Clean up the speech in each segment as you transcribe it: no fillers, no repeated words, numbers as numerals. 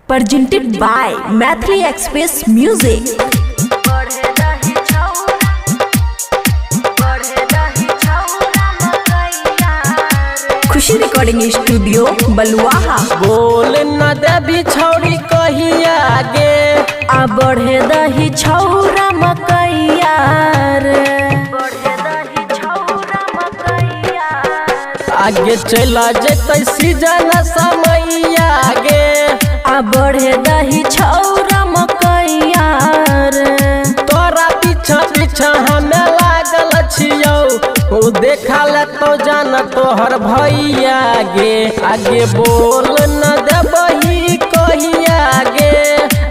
presented by Mathli Express Music. Khushi recording studio Baluaha. बोल न देवी छौरी कहिया गे आ बढ़े दही छौरा मकैया रे, आगे चला जेतै सीजन समैया गे आ बढ़े दही छौरा मकैया रे। तोरा पीछा पीछा हमें लागल छियौ, ओ देखा ले तो जान तोहर भैया गे। आगे बोल न देबही कहिया गे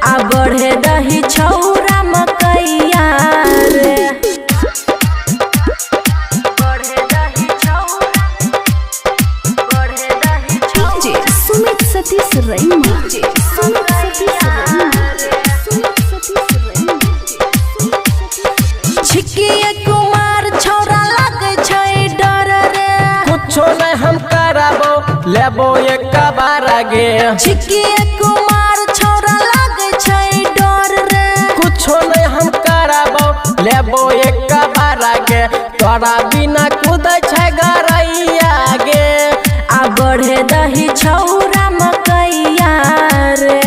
आ बढ़े दही छौरा मकैया रे। सुमित सतीश रैना, छिकिए कुमार छौरा लागे छै डर रे। कुछो नहीं हम कराबो लेबो एक बार गे। छिकिए कुमार छौरा लागे छै डर रे। कुछो नहीं हम कराबो लेबो एक बार गे। तोरा बिना कूदै छै गरैया गे। आ बढ़े दही छौरा मकैया रे।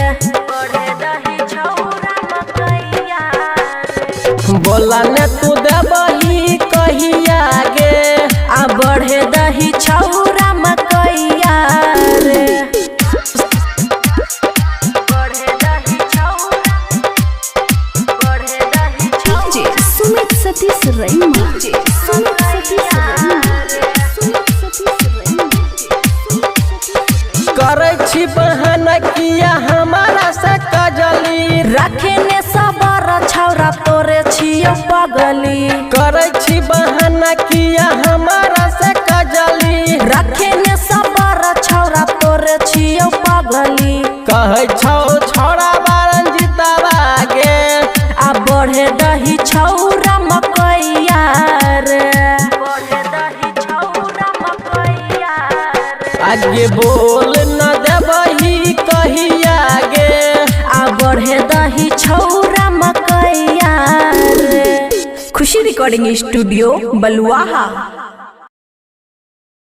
बोला ने तू देबही कहिया गे। आ बढ़े दही छौरा मकैया रे। सुमित सतीश रैना, करे छी बहाना किया हमारा से कजली। रखे ने सबर छौरा तोरे छियो पगली। करे छी बहाना किया हमारा से कजली। रखे ने सबर छौरा तोरे छियो पगली। कहे छौ छोड़ा बारन जीताबा गे। आ बढ़े दही छौरा मकैया रे। आगे बोल न देबही कहिया गे। आ बढ़े दही छौरा मकैया रे। खुशी रिकॉर्डिंग स्टूडियो बलुआहा।